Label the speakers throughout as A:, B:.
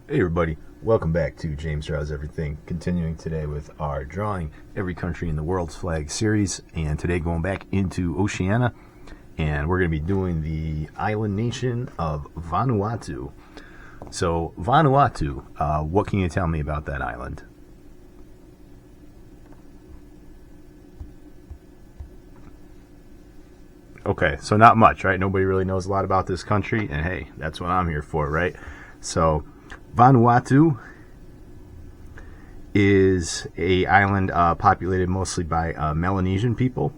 A: Hey everybody, welcome back to James Draws Everything, continuing today with our Drawing Every Country in the World's Flag series, and today going back into Oceania, and we're going to be doing the island nation of Vanuatu. So Vanuatu, what can you tell me about that island? Okay, so not much, right? Nobody really knows a lot about this country, and hey, that's what I'm here for, right? So Vanuatu is a island populated mostly by Melanesian people,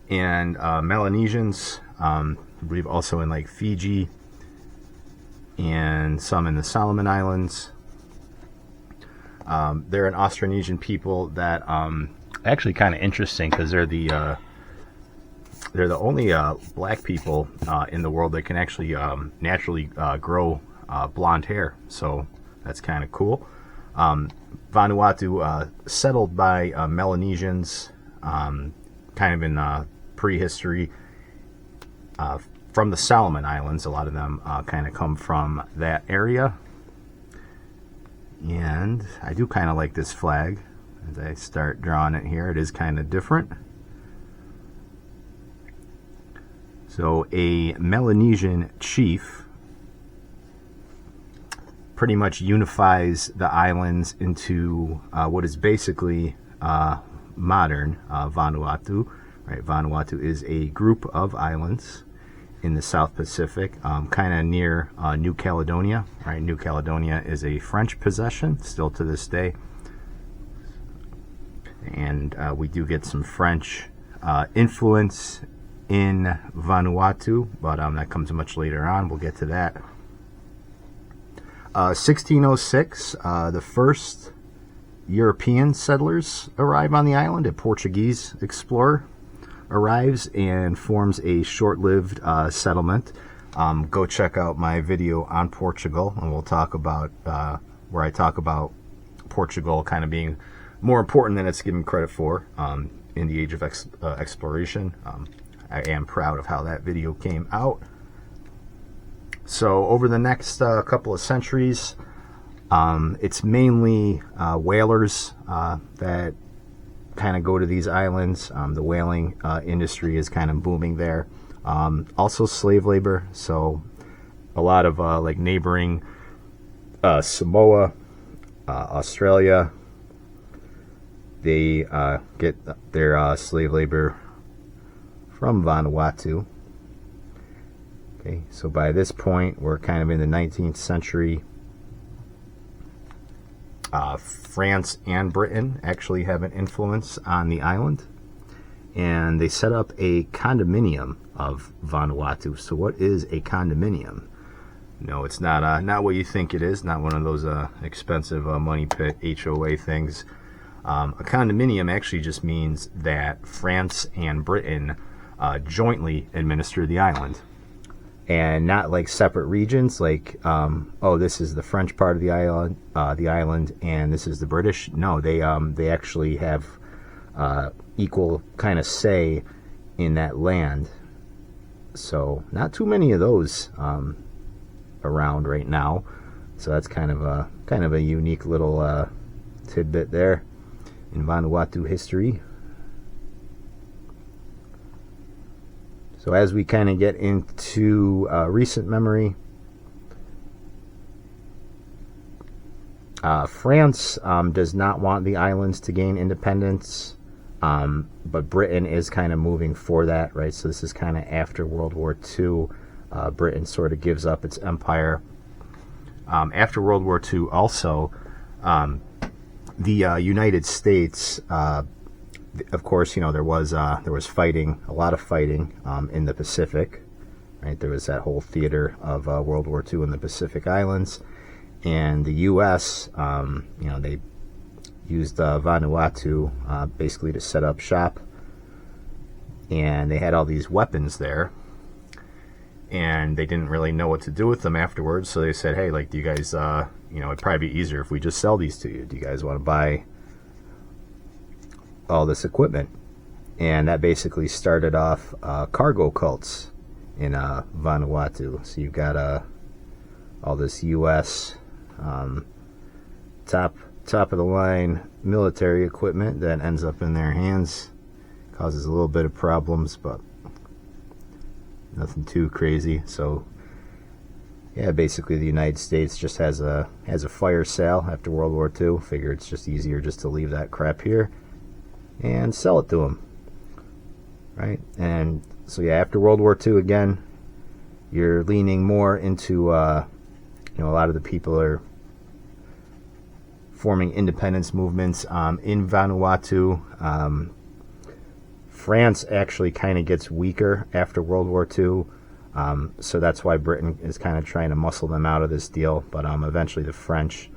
A: and Melanesians, I believe, also in like Fiji and some in the Solomon Islands. They're an Austronesian people that actually kind of interesting because they're the only black people in the world that can actually naturally grow blonde hair, so that's kind of cool. Vanuatu settled by Melanesians kind of in prehistory from the Solomon Islands. A lot of them kind of come from that area, and I do kind of like this flag. As I start drawing it here, it is kind of different. So a Melanesian chief pretty much unifies the islands into what is basically modern Vanuatu. Right, Vanuatu is a group of islands in the South Pacific, kind of near New Caledonia. Right, New Caledonia is a French possession still to this day, and we do get some French influence in Vanuatu, but that comes much later on. We'll get to that. 1606, the first European settlers arrive on the island. A Portuguese explorer arrives and forms a short-lived settlement. Go check out my video on Portugal, and we'll talk about where I talk about Portugal kind of being more important than it's given credit for in the age of exploration. I am proud of how that video came out. So over the next couple of centuries, it's mainly whalers that kind of go to these islands. The whaling industry is kind of booming there. Also slave labor, so a lot of like neighboring Samoa, Australia, they get their slave labor from Vanuatu. Okay, so by this point, we're kind of in the 19th century. France and Britain actually have an influence on the island, and they set up a condominium of Vanuatu. So what is a condominium? No, it's not what you think it is. Not one of those expensive money pit HOA things. A condominium actually just means that France and Britain jointly administer the island, and not like separate regions, like oh, this is the French part of the island and this is the British. No, they actually have equal kind of say in that land. So not too many of those around right now, so that's kind of a unique little tidbit there in Vanuatu history. So as we kind of get into recent memory, France does not want the islands to gain independence, but Britain is kind of moving for that, right? So this is kind of after World War II. Britain sort of gives up its empire. After World War II also, the United States, of course, you know, there was fighting, a lot of fighting in the Pacific, right? There was that whole theater of World War II in the Pacific Islands, and the U.S., you know, they used Vanuatu basically to set up shop, and they had all these weapons there, and they didn't really know what to do with them afterwards, so they said, hey, like, do you guys, you know, it'd probably be easier if we just sell these to you. Do you guys want to buy all this equipment? And that basically started off cargo cults in Vanuatu. So you've got all this U.S. Top of the line military equipment that ends up in their hands. Causes a little bit of problems, but nothing too crazy. So yeah, basically the United States just has a fire sale after World War II. Figure it's just easier just to leave that crap here and sell it to them, right? And so yeah, after World War II again, you're leaning more into a lot of the people are forming independence movements in Vanuatu. France actually kind of gets weaker after World War II, so that's why Britain is kind of trying to muscle them out of this deal. But eventually the French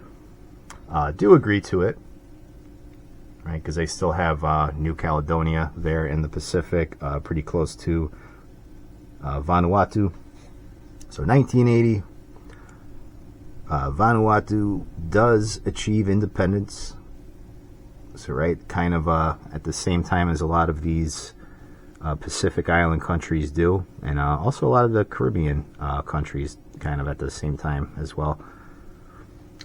A: do agree to it, right? Because they still have New Caledonia there in the Pacific, pretty close to Vanuatu. So 1980. Vanuatu does achieve independence. So right, kind of at the same time as a lot of these Pacific Island countries do, and also a lot of the Caribbean countries kind of at the same time as well.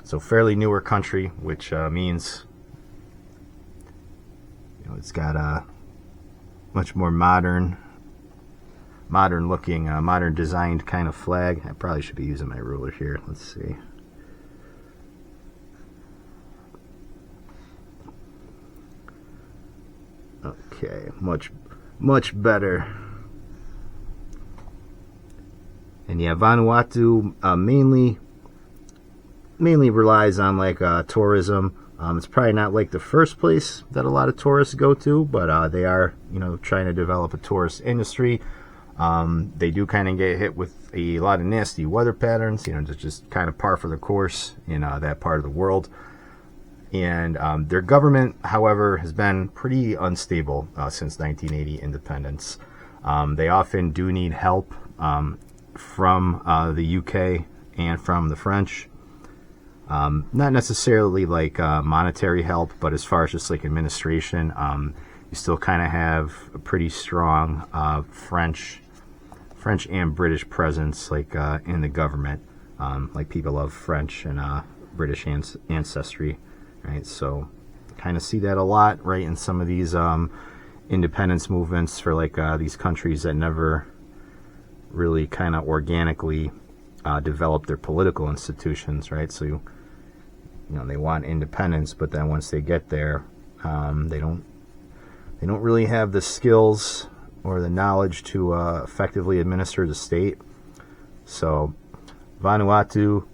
A: So fairly newer country, which means it's got a much more modern looking, modern designed kind of flag. I probably should be using my ruler here. Let's see. Okay, much better. And yeah, Vanuatu mainly relies on like tourism. It's probably not like the first place that a lot of tourists go to, but they are trying to develop a tourist industry. They do kind of get hit with a lot of nasty weather patterns, just kind of par for the course in that part of the world. And their government, however, has been pretty unstable since 1980 independence. They often do need help from the UK and from the French. Not necessarily like monetary help, but as far as just like administration, you still kind of have a pretty strong French and British presence, like in the government, like people of French and British ancestry, right? So kind of see that a lot, right, in some of these independence movements for like these countries that never really kind of organically develop their political institutions, right? So they want independence, but then once they get there, they don't really have the skills or the knowledge to effectively administer the state. So Vanuatu,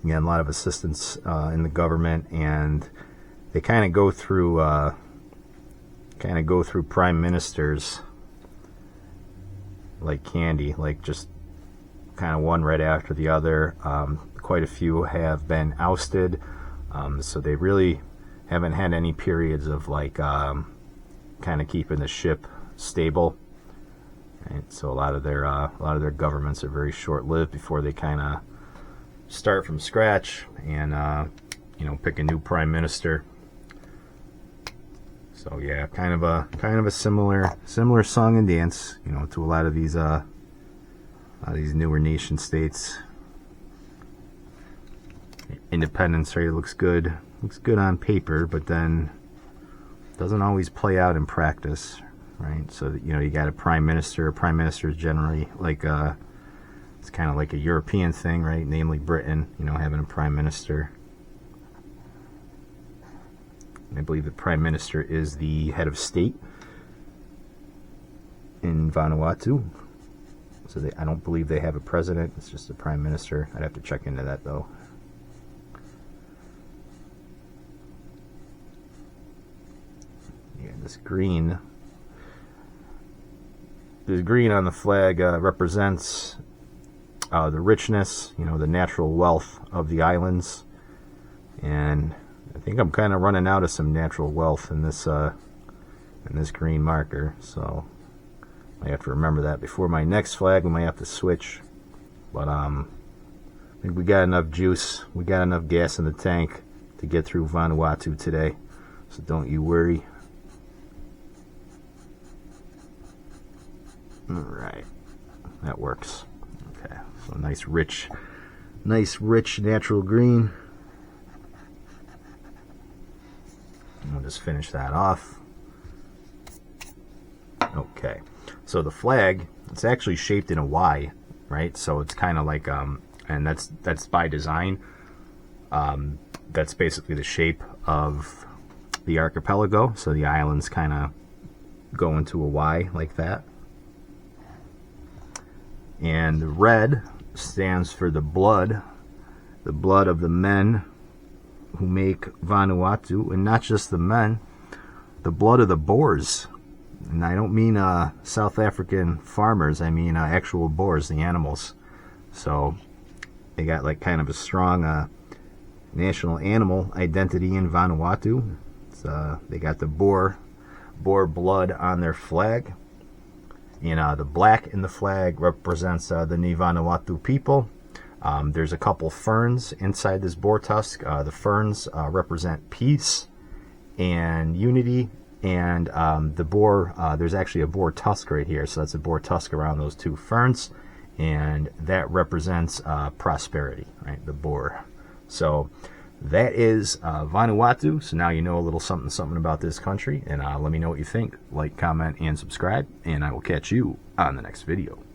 A: again, a lot of assistance in the government, and they kind of go through prime ministers like candy, like just kind of one right after the other. Quite a few have been ousted, so they really haven't had any periods of like kind of keeping the ship stable. Right? So a lot of their governments are very short-lived before they kind of start from scratch and pick a new prime minister. So yeah, kind of a similar song and dance, to a lot of these newer nation states. Independence, right? It looks good on paper, but then doesn't always play out in practice, right? So you got a prime minister. A prime minister is generally like it's kind of like a European thing, right? Namely Britain, having a prime minister. And I believe the prime minister is the head of state in Vanuatu. So I don't believe they have a president. It's just a prime minister. I'd have to check into that though. Yeah, this green on the flag represents the richness, the natural wealth of the islands. And I think I'm kind of running out of some natural wealth in this green marker. So I have to remember that before my next flag. We might have to switch, but I think we got enough juice, we got enough gas in the tank to get through Vanuatu today, so don't you worry. Alright, that works. Okay, so nice rich Nice, rich, natural green. We'll just finish that off. Okay, so the flag, it's actually shaped in a Y, right? So it's kind of like, and that's by design. That's basically the shape of the archipelago. So the islands kind of go into a Y like that. And the red stands for the blood of the men who make Vanuatu, and not just the men, the blood of the boars. And I don't mean South African farmers, I mean actual boars, the animals. So they got like kind of a strong national animal identity in Vanuatu. They got the boar blood on their flag. And the black in the flag represents the Ni Vanuatu people. There's a couple ferns inside this boar tusk. The ferns represent peace and unity. And the boar, there's actually a boar tusk right here. So that's a boar tusk around those two ferns. And that represents prosperity, right? The boar. So that is Vanuatu. So now you know a little something about this country. And let me know what you think. Like, comment, and subscribe. And I will catch you on the next video.